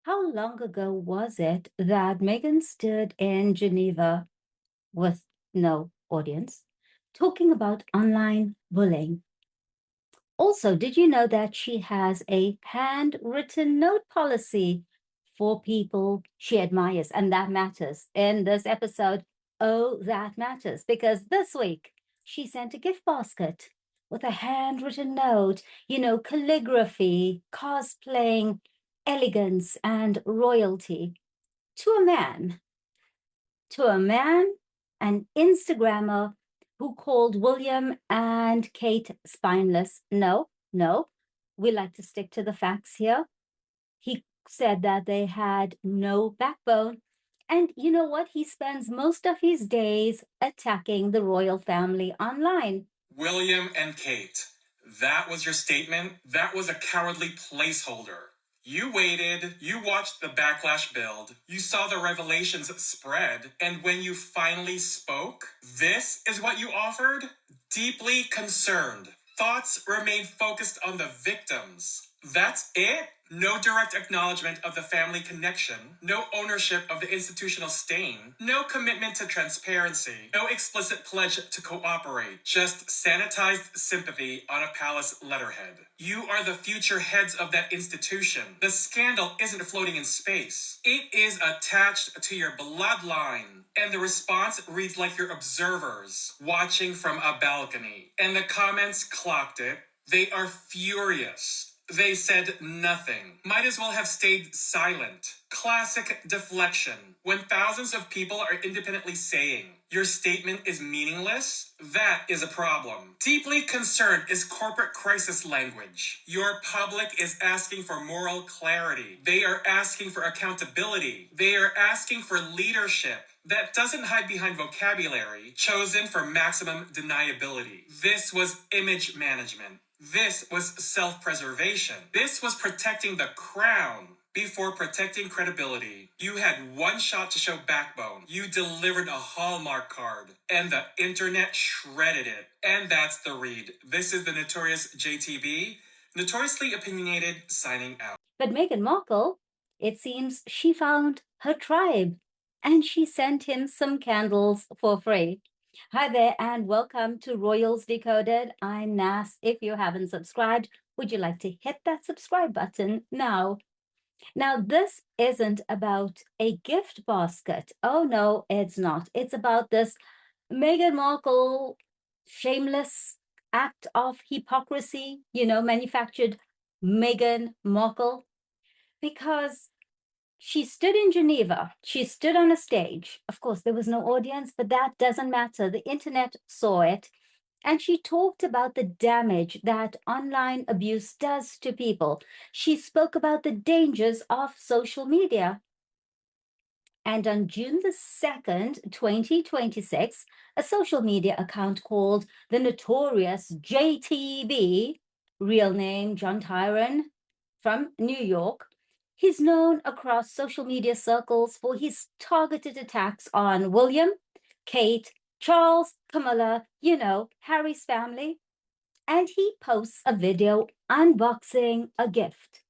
How long ago was it that Meghan stood in Geneva with no audience talking about online bullying? Also, did you know that she has a handwritten note policy for people she admires? And that matters in this episode. Oh, that matters because this week she sent a gift basket with a handwritten note, calligraphy, cosplaying, elegance, and royalty to a man, an Instagrammer who called William and Kate spineless. No, no, we like to stick to the facts here. He said that they had no backbone. And you know what? He spends most of his days attacking the royal family online. William and Kate. That was your statement? That was a cowardly placeholder. You waited, you watched the backlash build, you saw the revelations spread, and when you finally spoke, this is what you offered? Deeply concerned. Thoughts remain focused on the victims. That's it? No direct acknowledgement of the family connection, no ownership of the institutional stain, no commitment to transparency, no explicit pledge to cooperate, just sanitized sympathy on a palace letterhead. You are the future heads of that institution. The scandal isn't floating in space. It is attached to your bloodline. And the response reads like you're observers watching from a balcony. And the comments clocked it. They are furious. They said nothing. Might as well have stayed silent. Classic deflection. When thousands of people are independently saying, your statement is meaningless, that is a problem. Deeply concerned is corporate crisis language. Your public is asking for moral clarity. They are asking for accountability. They are asking for leadership that doesn't hide behind vocabulary chosen for maximum deniability. This was image management. This was self-preservation. This was protecting the crown before protecting credibility. You had one shot to show backbone. You delivered a Hallmark card, and the internet shredded it. And that's the read. This is the Notorious JTB, notoriously opinionated, signing out. But Meghan Markle, it seems she found her tribe and she sent him some candles for free. Hi there and welcome to Royals Decoded. I'm Nas. If you haven't subscribed, would you like to hit that subscribe button now? Now, this isn't about a gift basket. Oh, no, it's not. It's about this Meghan Markle shameless act of hypocrisy, manufactured Meghan Markle, because she stood in Geneva. She stood on a stage. Of course, there was no audience, but that doesn't matter. The internet saw it. And she talked about the damage that online abuse does to people. She spoke about the dangers of social media. And on June the 2nd, 2026, a social media account called the Notorious JTB, real name John Tyron, from New York, he's known across social media circles for his targeted attacks on William, Kate, Charles, Camilla, Harry's family. And he posts a video unboxing a gift,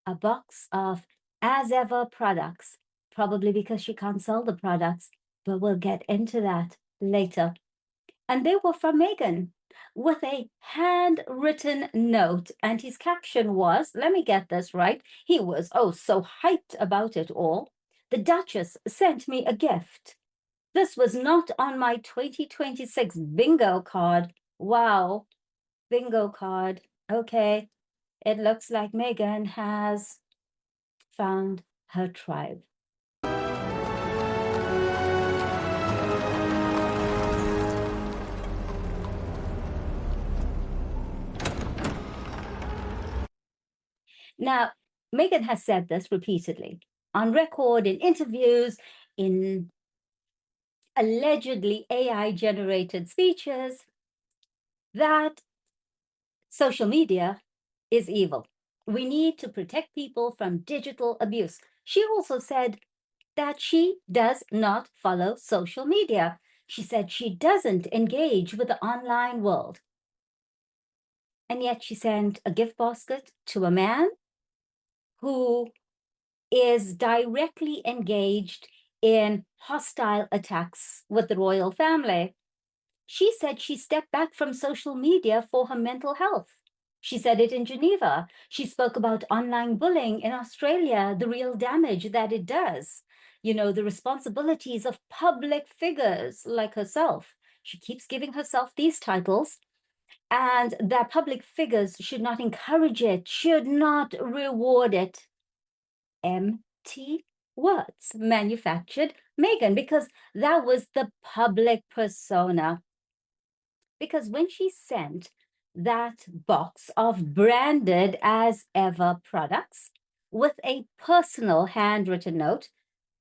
a box of as ever products, probably because she can't sell the products, but we'll get into that later. And they were from Meghan with a handwritten note. And his caption was, let me get this right. He was, so hyped about it all. The Duchess sent me a gift. This was not on my 2026 bingo card. Wow, bingo card. Okay, it looks like Meghan has found her tribe. Now, Meghan has said this repeatedly on record, in interviews, in allegedly AI generated speeches, that social media is evil. We need to protect people from digital abuse. She also said that she does not follow social media. She said she doesn't engage with the online world. And yet she sent a gift basket to a man who is directly engaged in hostile attacks with the royal family. She said she stepped back from social media for her mental health. She said it in Geneva. She spoke about online bullying in Australia, the real damage that it does. You know, the responsibilities of public figures like herself. She keeps giving herself these titles, and that public figures should not encourage it, should not reward it. Empty words manufactured Meghan, because that was the public persona. Because when she sent that box of branded as ever products with a personal handwritten note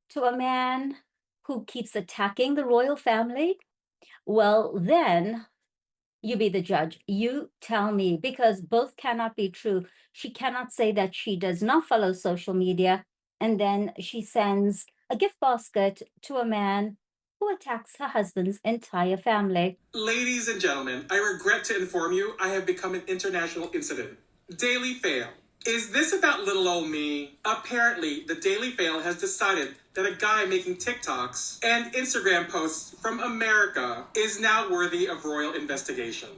to a man who keeps attacking the royal family, well, then you be the judge. You tell me, because both cannot be true. She cannot say that she does not follow social media, and then she sends a gift basket to a man who attacks her husband's entire family. Ladies and gentlemen, I regret to inform you I have become an international incident. Daily Fail. Is this about little old me? Apparently, the Daily Fail has decided that a guy making TikToks and Instagram posts from America is now worthy of royal investigation.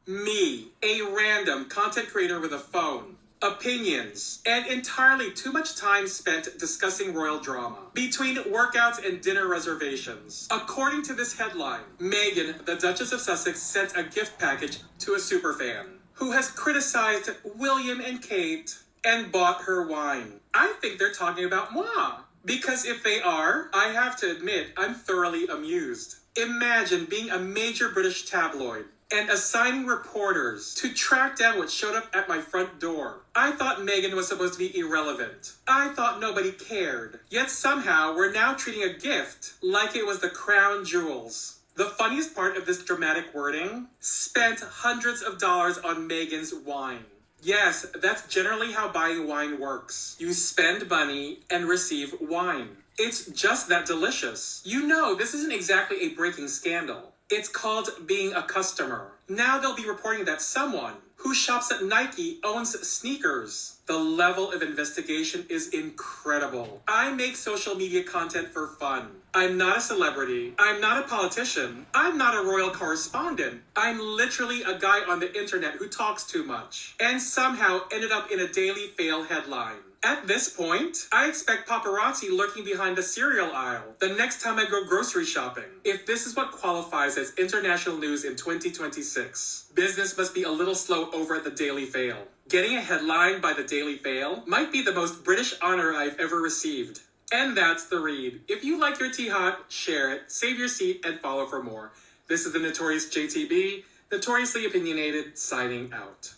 Me, a random content creator with a phone, opinions, and entirely too much time spent discussing royal drama between workouts and dinner reservations. According to this headline, Meghan, the Duchess of Sussex, sent a gift package to a superfan who has criticized William and Kate and bought her wine. I think they're talking about moi. Because if they are, I have to admit I'm thoroughly amused. Imagine being a major British tabloid and assigning reporters to track down what showed up at my front door. I thought Meghan was supposed to be irrelevant. I thought nobody cared. Yet somehow we're now treating a gift like it was the crown jewels. The funniest part of this dramatic wording: spent hundreds of dollars on Meghan's wine. Yes, that's generally how buying wine works. You spend money and receive wine. It's just that delicious. You know, this isn't exactly a breaking scandal. It's called being a customer. Now they'll be reporting that someone who shops at Nike owns sneakers. The level of investigation is incredible. I make social media content for fun. I'm not a celebrity. I'm not a politician. I'm not a royal correspondent. I'm literally a guy on the internet who talks too much and somehow ended up in a Daily Fail headline. At this point, I expect paparazzi lurking behind the cereal aisle the next time I go grocery shopping. If this is what qualifies as international news in 2026, business must be a little slow over at the Daily Fail. Getting a headline by the Daily Fail might be the most British honor I've ever received. And that's the read. If you like your tea hot, share it, save your seat, and follow for more. This is the Notorious JTB, notoriously opinionated, signing out.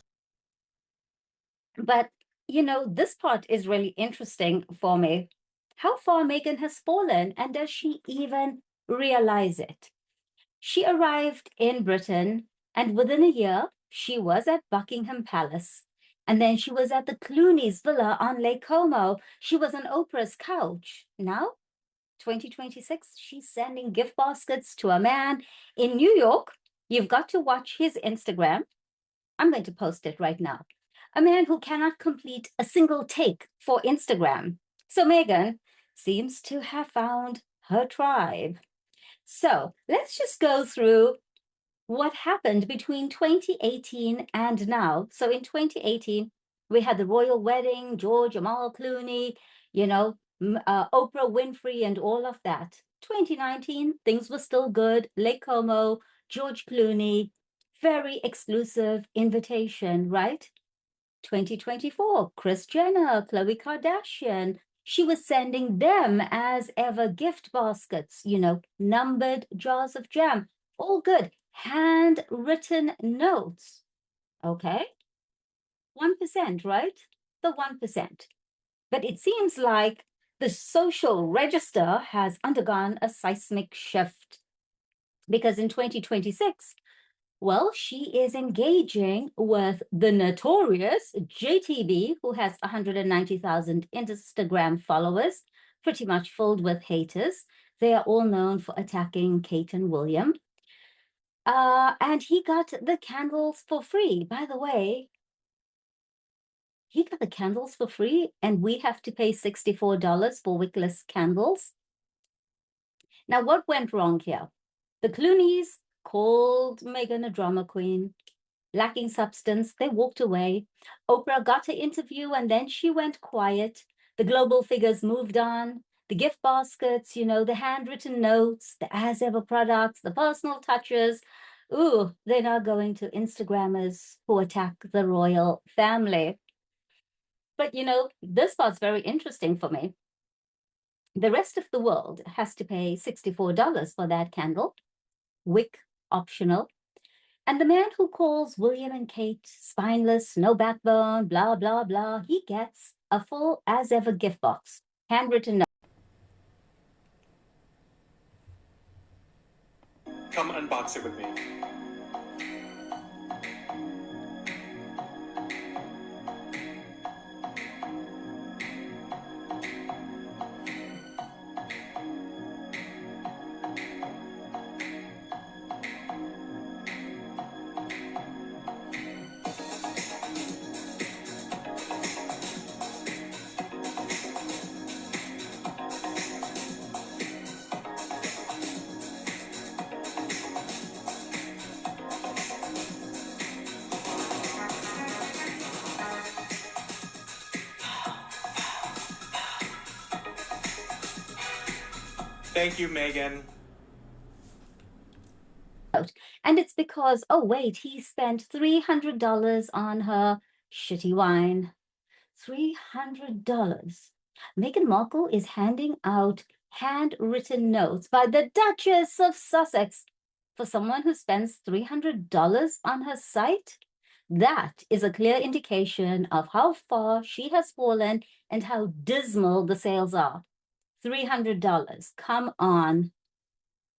But, you know, this part is really interesting for me. How far Meghan has fallen, and does she even realize it? She arrived in Britain, and within a year, she was at Buckingham Palace. And then she was at the Clooney's villa on Lake Como. She was on Oprah's couch. Now, 2026, she's sending gift baskets to a man in New York. You've got to watch his Instagram. I'm going to post it right now. A man who cannot complete a single take for Instagram. So Meghan seems to have found her tribe. So let's just go through what happened between 2018 and now. So in 2018, we had the royal wedding, George, Amal Clooney, you know, Oprah Winfrey and all of that. 2019, things were still good. Lake Como, George Clooney, very exclusive invitation, right? 2024, Kris Jenner, Khloe Kardashian. She was sending them as ever gift baskets, you know, numbered jars of jam. All good. Handwritten notes. Okay. 1%, right? The 1%. But it seems like the social register has undergone a seismic shift, because in 2026, well, she is engaging with the Notorious JTB, who has 190,000 Instagram followers, pretty much filled with haters. They are all known for attacking Kate and William. And he got the candles for free. By the way, he got the candles for free and we have to pay $64 for wickless candles. Now, what went wrong here? The Clooneys called Meghan a drama queen. Lacking substance, they walked away. Oprah got her interview and then she went quiet. The global figures moved on. The gift baskets, the handwritten notes, the as ever products, the personal touches. Ooh, they're now going to Instagrammers who attack the royal family. But this part's very interesting for me. The rest of the world has to pay $64 for that candle, wick optional. And the man who calls William and Kate spineless, no backbone, blah, blah, blah, he gets a full as ever gift box, handwritten note. Come unbox it with me. Thank you, Meghan. And it's because, oh, wait, he spent $300 on her shitty wine. $300. Meghan Markle is handing out handwritten notes by the Duchess of Sussex for someone who spends $300 on her site. That is a clear indication of how far she has fallen and how dismal the sales are. $300. Come on.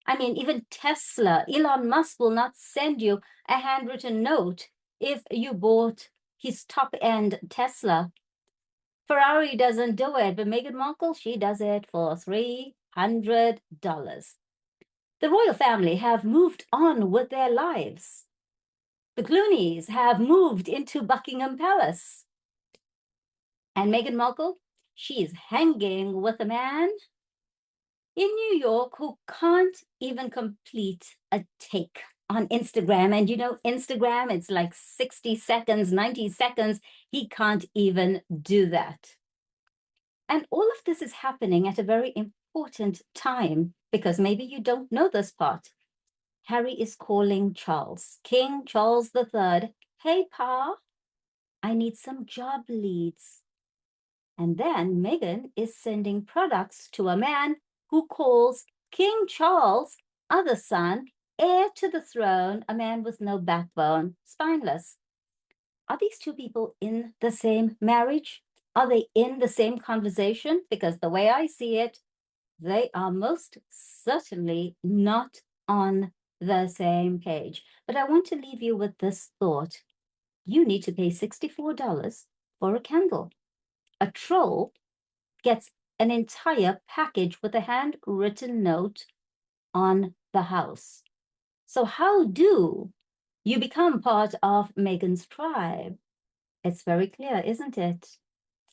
I mean, even Tesla, Elon Musk will not send you a handwritten note if you bought his top-end Tesla. Ferrari doesn't do it, but Meghan Markle, she does it for $300. The royal family have moved on with their lives. The Clooneys have moved into Buckingham Palace. And Meghan Markle, she is hanging with a man in New York who can't even complete a take on Instagram. And Instagram, it's like 60 seconds, 90 seconds. He can't even do that. And all of this is happening at a very important time because maybe you don't know this part. Harry is calling Charles, King Charles III. Hey, Pa, I need some job leads. And then Meghan is sending products to a man who calls King Charles' other son, heir to the throne, a man with no backbone, spineless. Are these two people in the same marriage? Are they in the same conversation? Because the way I see it, they are most certainly not on the same page. But I want to leave you with this thought. You need to pay $64 for a candle. A troll gets an entire package with a handwritten note on the house. So how do you become part of Meghan's tribe? It's very clear, isn't it?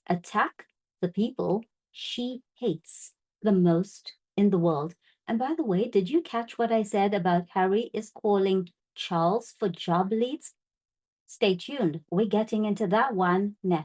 Attack the people she hates the most in the world. And by the way, did you catch what I said about Harry is calling Charles for job leads? Stay tuned. We're getting into that one next.